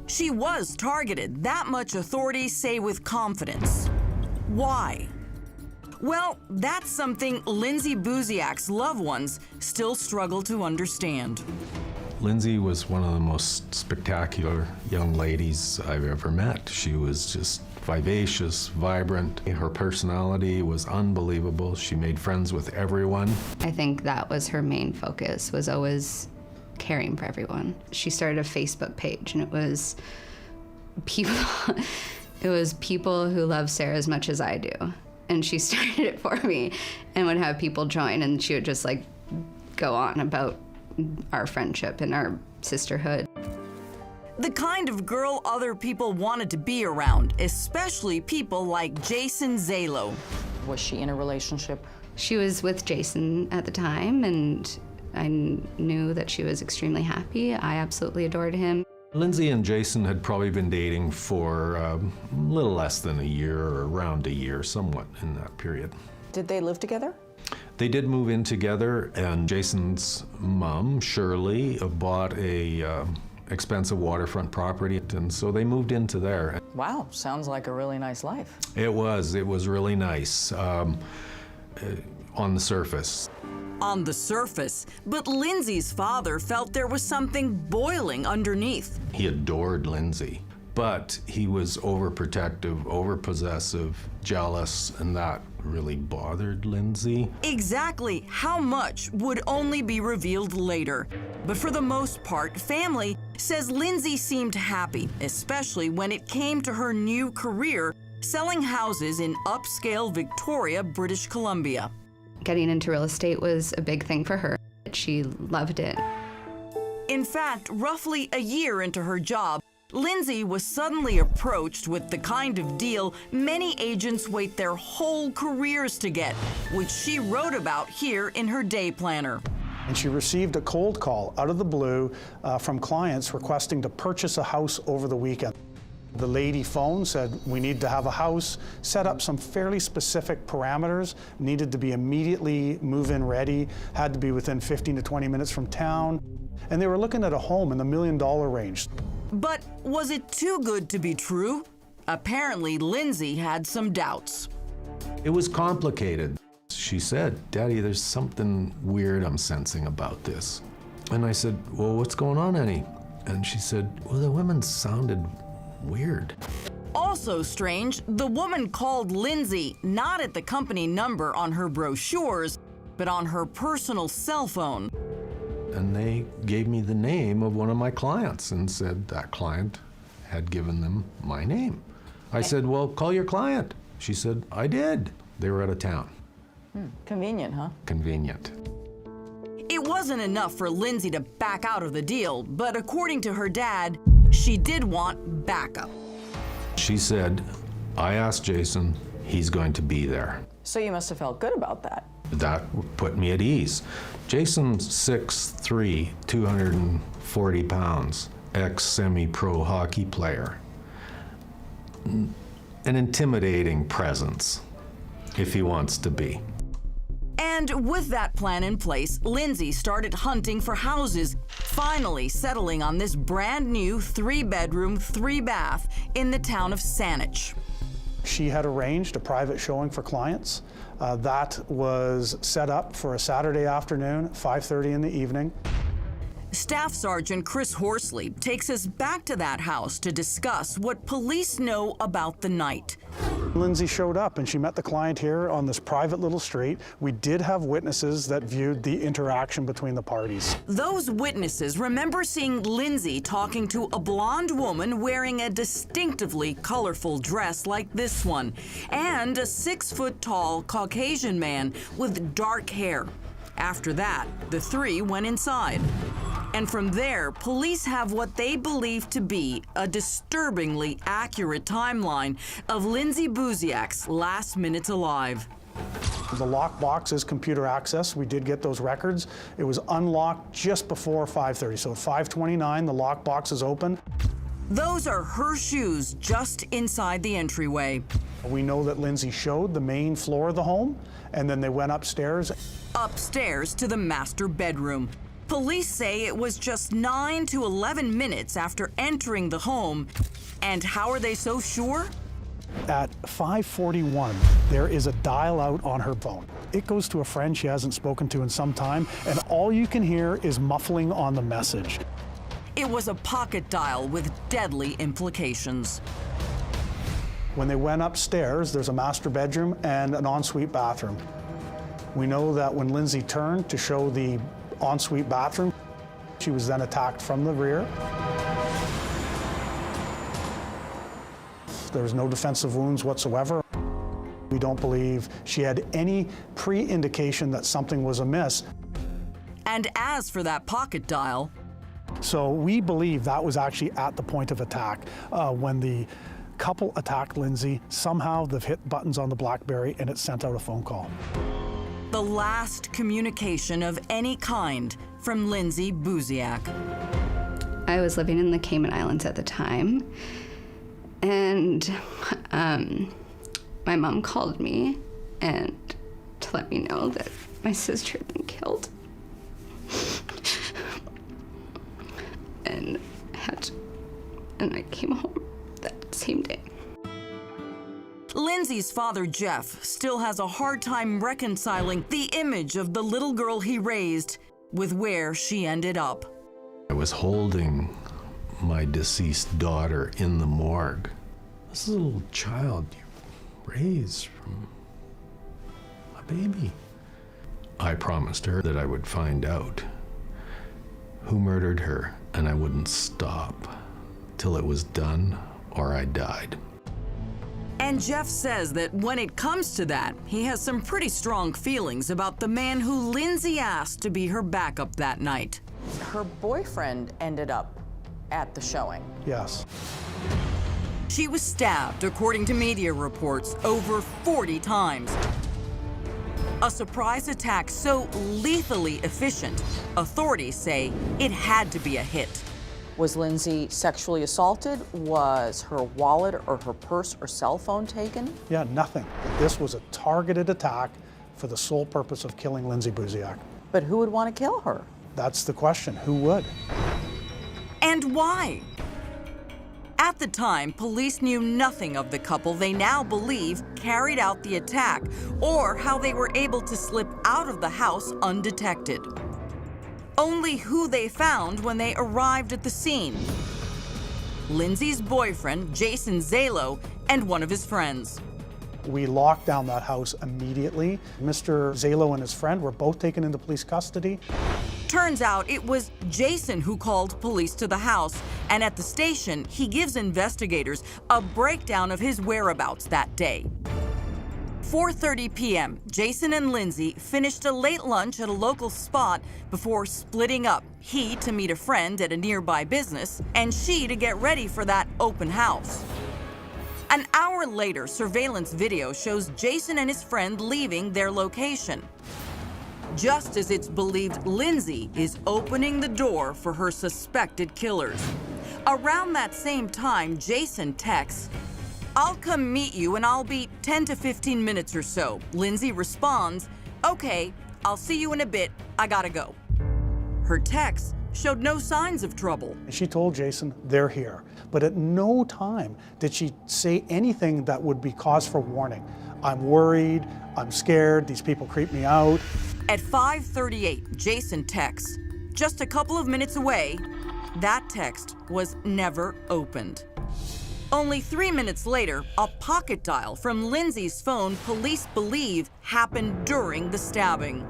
She was targeted, that much authorities say with confidence. Why? Well, that's something Lindsay Buziak's loved ones still struggle to understand. Lindsay was one of the most spectacular young ladies I've ever met. She was just vivacious, vibrant. Her personality was unbelievable. She made friends with everyone. I think that was her main focus, was always caring for everyone. She started a Facebook page, and it was people who love Sarah as much as I do. And she started it for me and would have people join, and she would just like go on about our friendship and our sisterhood. The kind of girl other people wanted to be around, especially people like Jason Zalo. Was she in a relationship? She was with Jason at the time, and I knew that she was extremely happy. I absolutely adored him. Lindsay and Jason had probably been dating for a little less than a year, or around a year, somewhat in that period. Did they live together? They did move in together, and Jason's mom, Shirley, bought a expensive waterfront property, and so they moved into there. Wow, sounds like a really nice life. It was really nice on the surface. On the surface, but Lindsay's father felt there was something boiling underneath. He adored Lindsay, but he was overprotective, overpossessive, jealous, and that really bothered Lindsay. Exactly how much would only be revealed later. But for the most part, family says Lindsay seemed happy, especially when it came to her new career selling houses in upscale Victoria, British Columbia. Getting into real estate was a big thing for her. She loved it. In fact, roughly a year into her job, Lindsay was suddenly approached with the kind of deal many agents wait their whole careers to get, which she wrote about here in her day planner. And she received a cold call out of the blue from clients requesting to purchase a house over the weekend. The lady phoned, said, we need to have a house, set up some fairly specific parameters, needed to be immediately move-in ready, had to be within 15 to 20 minutes from town, and they were looking at a home in the $1 million range. But was it too good to be true? Apparently, Lindsay had some doubts. It was complicated. She said, Daddy, there's something weird I'm sensing about this. And I said, well, what's going on, Annie? And she said, well, the women sounded weird. Also strange, the woman called Lindsay not at the company number on her brochures, but on her personal cell phone. And they gave me the name of one of my clients and said that client had given them my name. I said, well, call your client. She said, I did. They were out of town. Convenient, huh? Convenient. It wasn't enough for Lindsay to back out of the deal, but according to her dad, she did want backup. She said, I asked Jason, he's going to be there. So you must have felt good about that. That put me at ease. Jason's 6'3", 240 pounds, ex-semi-pro hockey player. An intimidating presence, if he wants to be. And with that plan in place, Lindsay started hunting for houses, finally settling on this brand new 3-bedroom, 3-bath in the town of Saanich. She had arranged a private showing for clients. That was set up for a Saturday afternoon, 5:30 in the evening. Staff Sergeant Chris Horsley takes us back to that house to discuss what police know about the night. Lindsay showed up and she met the client here on this private little street. We did have witnesses that viewed the interaction between the parties. Those witnesses remember seeing Lindsay talking to a blonde woman wearing a distinctively colorful dress like this one, and a 6-foot-tall Caucasian man with dark hair. After that, the three went inside. And from there, police have what they believe to be a disturbingly accurate timeline of Lindsay Buziak's last minutes alive. The lockbox is computer access. We did get those records. It was unlocked just before 5:30. So at 5:29, the lockbox is open. Those are her shoes just inside the entryway. We know that Lindsay showed the main floor of the home, and then they went upstairs. Upstairs to the master bedroom. Police say it was just 9 to 11 minutes after entering the home. And how are they so sure? At 5:41, there is a dial out on her phone. It goes to a friend she hasn't spoken to in some time, and all you can hear is muffling on the message. It was a pocket dial with deadly implications. When they went upstairs, there's a master bedroom and an ensuite bathroom. We know that when Lindsay turned to show the ensuite bathroom, she was then attacked from the rear. There was no defensive wounds whatsoever. We don't believe she had any pre-indication that something was amiss. And as for that pocket dial, So we believe that was actually at the point of attack. When the couple attacked Lindsay, somehow they've hit buttons on the BlackBerry and it sent out a phone call. the last communication of any kind from Lindsay Buziak. I was living in the Cayman Islands at the time, and my mom called me and to let me know that my sister had been killed. And I came home that same day. Lindsay's father, Jeff, still has a hard time reconciling the image of the little girl he raised with where she ended up. I was holding my deceased daughter in the morgue. This is a little child you raised from a baby. I promised her that I would find out who murdered her, and I wouldn't stop till it was done or I died. And Jeff says that when it comes to that, he has some pretty strong feelings about the man who Lindsay asked to be her backup that night. Her boyfriend ended up at the showing. Yes. She was stabbed, according to media reports, over 40 times. A surprise attack so lethally efficient, authorities say it had to be a hit. Was Lindsay sexually assaulted? Was her wallet or her purse or cell phone taken? Yeah, nothing. This was a targeted attack for the sole purpose of killing Lindsay Buziak. But who would want to kill her? That's the question. Who would? And why? At the time, police knew nothing of the couple they now believe carried out the attack or how they were able to slip out of the house undetected. Only who they found when they arrived at the scene. Lindsay's boyfriend, Jason Zalo, and one of his friends. We locked down that house immediately. Mr. Zalo and his friend were both taken into police custody. Turns out it was Jason who called police to the house, and at the station, he gives investigators a breakdown of his whereabouts that day. 4:30 p.m., Jason and Lindsay finished a late lunch at a local spot before splitting up, he to meet a friend at a nearby business, and she to get ready for that open house. An hour later, surveillance video shows Jason and his friend leaving their location. Just as it's believed Lindsay is opening the door for her suspected killers. Around that same time, Jason texts, "I'll come meet you and I'll be 10 to 15 minutes or so." Lindsay responds, "Okay, I'll see you in a bit, I gotta go." Her text showed no signs of trouble. She told Jason, they're here. But at no time did she say anything that would be cause for warning. I'm worried, I'm scared, these people creep me out. At 5:38, Jason texts, just a couple of minutes away. That text was never opened. Only 3 minutes later, a pocket dial from Lindsay's phone police believe happened during the stabbing.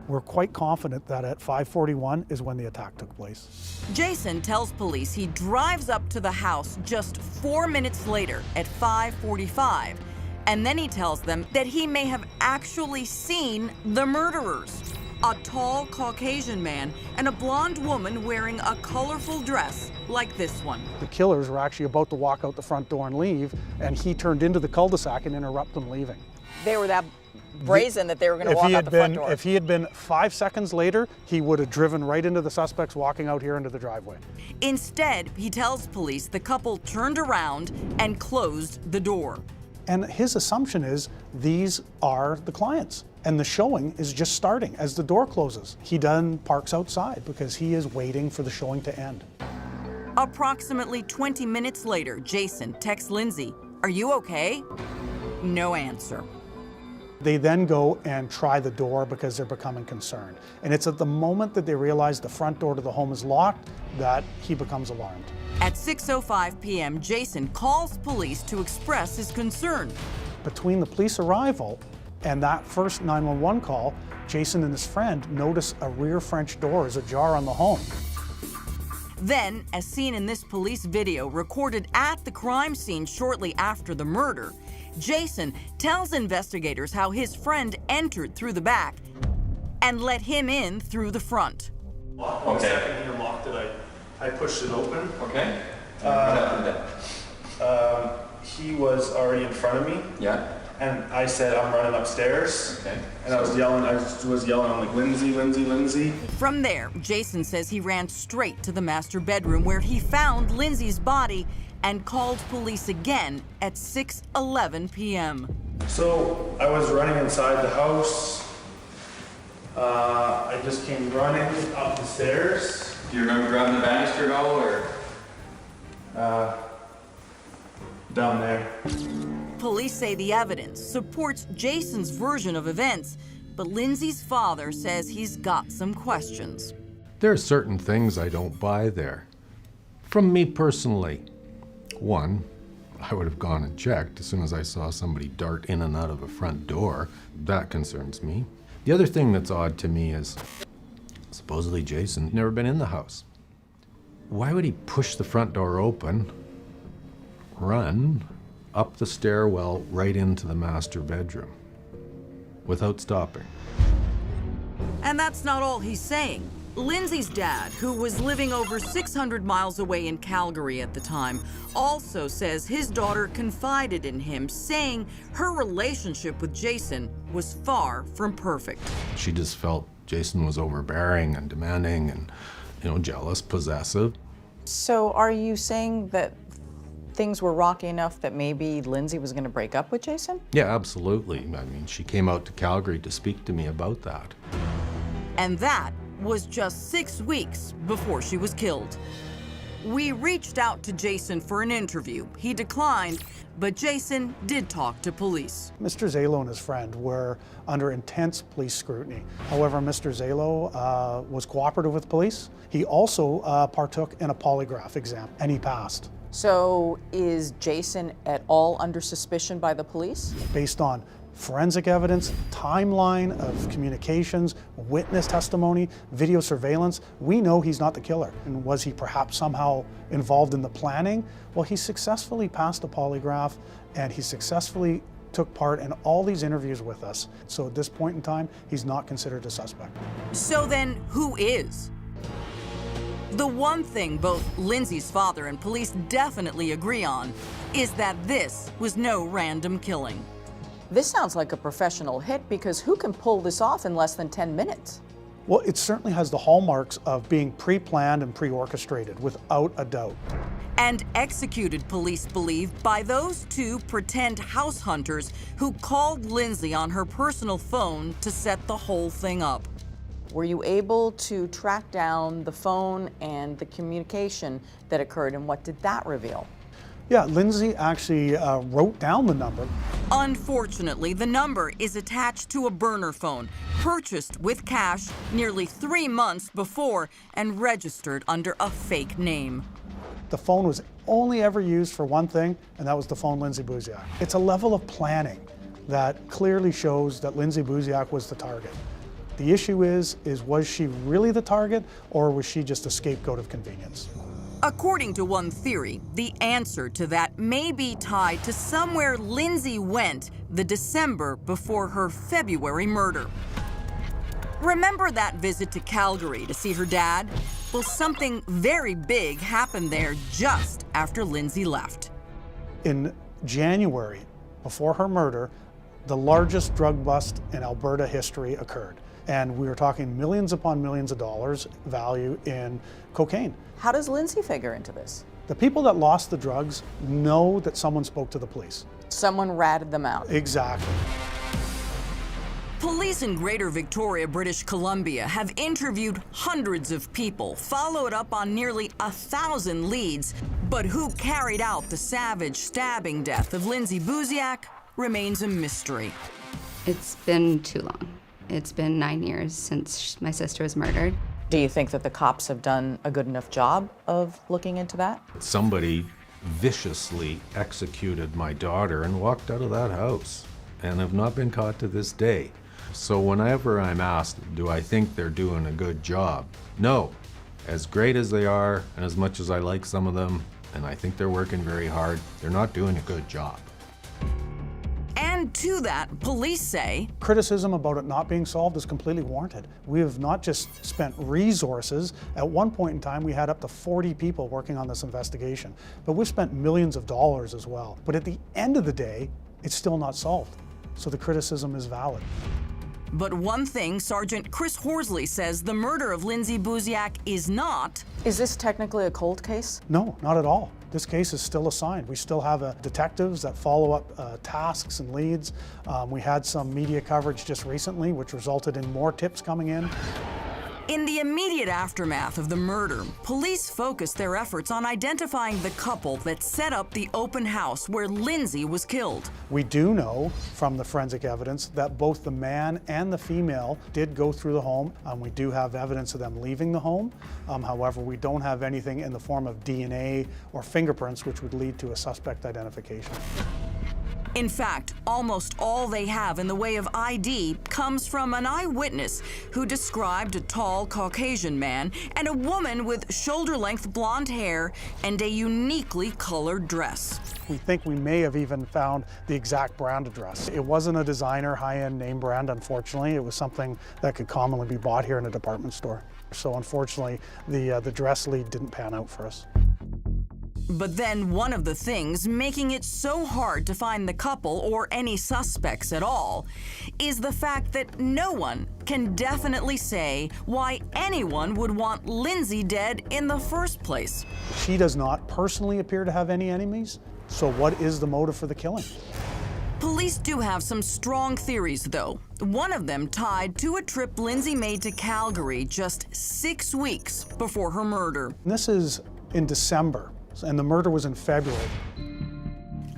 We're quite confident that at 5:41 is when the attack took place. Jason tells police he drives up to the house just 4 minutes later at 5:45, and then he tells them that he may have actually seen the murderers. A tall Caucasian man and a blonde woman wearing a colorful dress like this one. The killers were actually about to walk out the front door and leave, and he turned into the cul-de-sac and interrupt them leaving. They were that brazen that they were going to walk out the front door. If he had been 5 seconds later, he would have driven right into the suspects walking out here into the driveway. Instead, he tells police the couple turned around and closed the door. And his assumption is these are the clients. And the showing is just starting as the door closes. He then parks outside because he is waiting for the showing to end. Approximately 20 minutes later, Jason texts Lindsay, "Are you okay?" No answer. They then go and try the door because they're becoming concerned. And it's at the moment that they realize the front door to the home is locked that he becomes alarmed. At 6:05 p.m., Jason calls police to express his concern. Between the police arrival and that first 911 call, Jason and his friend notice a rear French door is ajar on the home. Then, as seen in this police video recorded at the crime scene shortly after the murder, Jason tells investigators how his friend entered through the back and let him in through the front. One second he unlocked it, I pushed it open. Okay. What happened then? He was already in front of me. Yeah. And I said, I'm running upstairs. Okay. And I was yelling, I'm like, Lindsay, Lindsay, Lindsay. From there, Jason says he ran straight to the master bedroom where he found Lindsay's body and called police again at 6:11 p.m. So I was running inside the house. I just came running up the stairs. Do you remember grabbing the banister at all, or? Down there. Police say the evidence supports Jason's version of events, but Lindsay's father says he's got some questions. There are certain things I don't buy there. From me personally, one, I would have gone and checked as soon as I saw somebody dart in and out of a front door. That concerns me. The other thing that's odd to me is supposedly Jason never been in the house. Why would he push the front door open, run up the stairwell right into the master bedroom without stopping? And that's not all he's saying. Lindsay's dad, who was living over 600 miles away in Calgary at the time, also says his daughter confided in him, saying her relationship with Jason was far from perfect. She just felt Jason was overbearing and demanding and, jealous, possessive. So are you saying that things were rocky enough that maybe Lindsay was going to break up with Jason? Yeah, absolutely. I mean, she came out to Calgary to speak to me about that. And that was just 6 weeks before she was killed. We reached out to Jason for an interview. He declined, but Jason did talk to police. Mr. Zalo and his friend were under intense police scrutiny. However, Mr. Zalo was cooperative with police. He also partook in a polygraph exam, and he passed. So is Jason at all under suspicion by the police? Based on forensic evidence, timeline of communications, witness testimony, video surveillance, we know he's not the killer. And was he perhaps somehow involved in the planning? Well, he successfully passed a polygraph and he successfully took part in all these interviews with us. So at this point in time, he's not considered a suspect. So then, who is? The one thing both Lindsay's father and police definitely agree on is that this was no random killing. This sounds like a professional hit, because who can pull this off in less than 10 minutes? Well, it certainly has the hallmarks of being pre-planned and pre-orchestrated, without a doubt. And executed, police believe, by those two pretend house hunters who called Lindsay on her personal phone to set the whole thing up. Were you able to track down the phone and the communication that occurred, and what did that reveal? Yeah, Lindsay actually wrote down the number. Unfortunately, the number is attached to a burner phone, purchased with cash nearly 3 months before and registered under a fake name. The phone was only ever used for one thing, and that was to phone Lindsay Buziak. It's a level of planning that clearly shows that Lindsay Buziak was the target. The issue is was she really the target, or was she just a scapegoat of convenience? According to one theory, the answer to that may be tied to somewhere Lindsay went the December before her February murder. Remember that visit to Calgary to see her dad? Well, something very big happened there just after Lindsay left. In January, before her murder, the largest drug bust in Alberta history occurred. And we were talking millions upon millions of dollars value in cocaine. How does Lindsay figure into this? The people that lost the drugs know that someone spoke to the police. Someone ratted them out. Exactly. Police in Greater Victoria, British Columbia have interviewed hundreds of people, followed up on nearly 1,000 leads. But who carried out the savage stabbing death of Lindsay Buziak remains a mystery. It's been too long. It's been 9 years since my sister was murdered. Do you think that the cops have done a good enough job of looking into that? Somebody viciously executed my daughter and walked out of that house and have not been caught to this day. So whenever I'm asked, do I think they're doing a good job? No. As great as they are, and as much as I like some of them, and I think they're working very hard, they're not doing a good job. And to that, police say Criticism about it not being solved is completely warranted. We have not just spent resources. At one point in time, we had up to 40 people working on this investigation, but we've spent millions of dollars as well. But at the end of the day, it's still not solved. So the criticism is valid. But one thing Sergeant Chris Horsley says the murder of Lindsay Buziak is not. Is this technically a cold case? No, not at all. This case is still assigned. We still have detectives that follow up tasks and leads. We had some media coverage just recently, which resulted in more tips coming in. In the immediate aftermath of the murder, police focused their efforts on identifying the couple that set up the open house where Lindsay was killed. We do know from the forensic evidence that both the man and the female did go through the home. We do have evidence of them leaving the home. However, we don't have anything in the form of DNA or fingerprints which would lead to a suspect identification. In fact, almost all they have in the way of ID comes from an eyewitness who described a tall Caucasian man and a woman with shoulder-length blonde hair and a uniquely colored dress. We think we may have even found the exact brand of dress. It wasn't a designer high-end name brand, unfortunately. It was something that could commonly be bought here in a department store. So unfortunately, the dress lead didn't pan out for us. But then one of the things making it so hard to find the couple or any suspects at all is the fact that no one can definitely say why anyone would want Lindsay dead in the first place. She does not personally appear to have any enemies, so what is the motive for the killing? Police do have some strong theories, though. One of them tied to a trip Lindsay made to Calgary just 6 weeks before her murder. This is in December, and the murder was in February.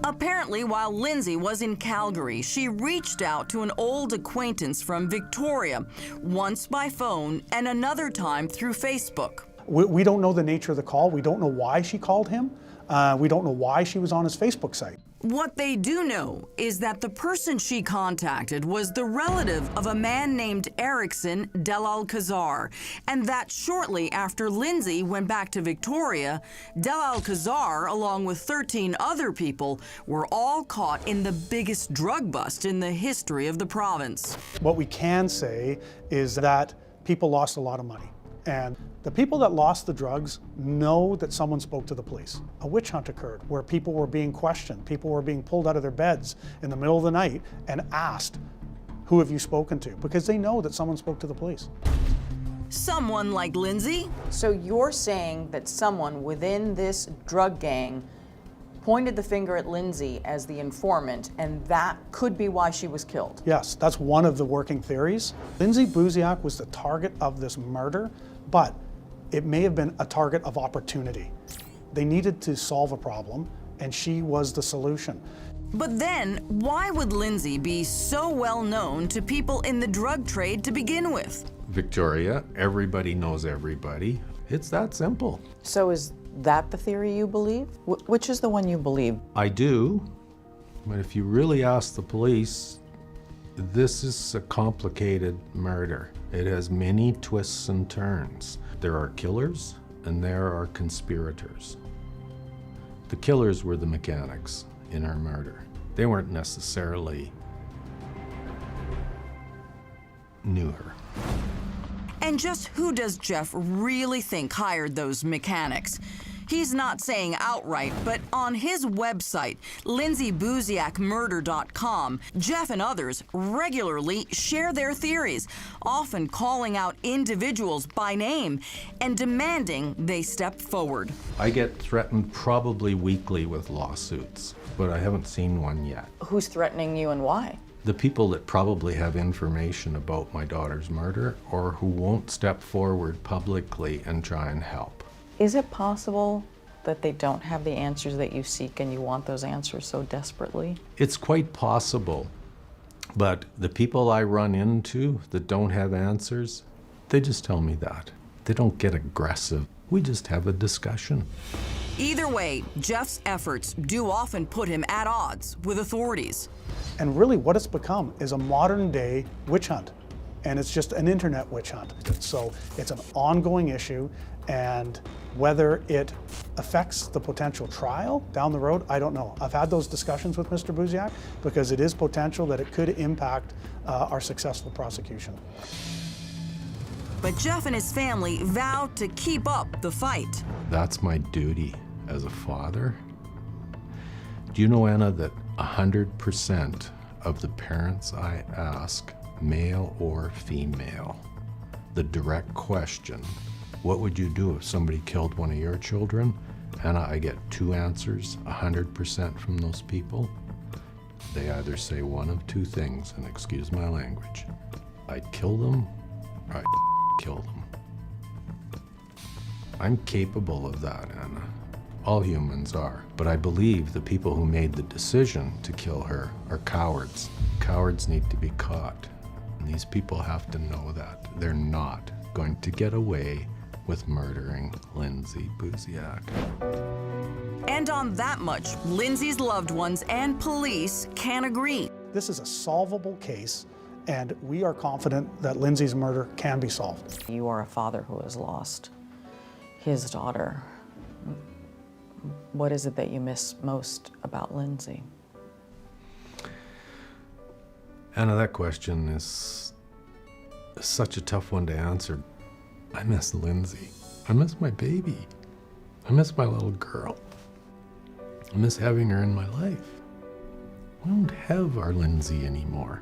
Apparently, while Lindsay was in Calgary, she reached out to an old acquaintance from Victoria, once by phone and another time through Facebook. We don't know the nature of the call. We don't know why she called him. We don't know why she was on his Facebook site. What they do know is that the person she contacted was the relative of a man named Erickson Del Alcazar, and that shortly after Lindsay went back to Victoria, Del Alcazar, along with 13 other people, were all caught in the biggest drug bust in the history of the province. What we can say is that people lost a lot of money. And the people that lost the drugs know that someone spoke to the police. A witch hunt occurred where people were being questioned. People were being pulled out of their beds in the middle of the night and asked, who have you spoken to? Because they know that someone spoke to the police. Someone like Lindsay? So you're saying that someone within this drug gang pointed the finger at Lindsay as the informant, and that could be why she was killed? Yes, that's one of the working theories. Lindsay Buziak was the target of this murder, but it may have been a target of opportunity. They needed to solve a problem, and she was the solution. But then, why would Lindsay be so well known to people in the drug trade to begin with? Victoria, everybody knows everybody. It's that simple. So is that the theory you believe? Which is the one you believe? I do, but if you really ask the police, this is a complicated murder. It has many twists and turns. There are killers and there are conspirators. The killers were the mechanics in her murder. They weren't necessarily knew her. And just who does Jeff really think hired those mechanics? He's not saying outright, but on his website, LindsayBuziakMurder.com, Jeff and others regularly share their theories, often calling out individuals by name and demanding they step forward. I get threatened probably weekly with lawsuits, but I haven't seen one yet. Who's threatening you and why? The people that probably have information about my daughter's murder or who won't step forward publicly and try and help. Is it possible that they don't have the answers that you seek and you want those answers so desperately? It's quite possible, but the people I run into that don't have answers, they just tell me that. They don't get aggressive. We just have a discussion. Either way, Jeff's efforts do often put him at odds with authorities. And really what it's become is a modern day witch hunt. And it's just an internet witch hunt. So it's an ongoing issue, and whether it affects the potential trial down the road, I don't know. I've had those discussions with Mr. Buziak because it is potential that it could impact our successful prosecution. But Jeff and his family vow to keep up the fight. That's my duty as a father. Do you know, Anna, that 100% of the parents I ask, male or female, the direct question, what would you do if somebody killed one of your children? Anna, I get 2 answers, 100% from those people. They either say one of 2 things, and excuse my language. I'd kill them, or I'd kill them. I'm capable of that, Anna. All humans are. But I believe the people who made the decision to kill her are cowards. Cowards need to be caught. And these people have to know that. They're not going to get away with murdering Lindsay Buziak. And on that much, Lindsay's loved ones and police can agree. This is a solvable case, and we are confident that Lindsay's murder can be solved. You are a father who has lost his daughter. What is it that you miss most about Lindsay? Anna, that question is such a tough one to answer. I miss Lindsay. I miss my baby. I miss my little girl. I miss having her in my life. We don't have our Lindsay anymore.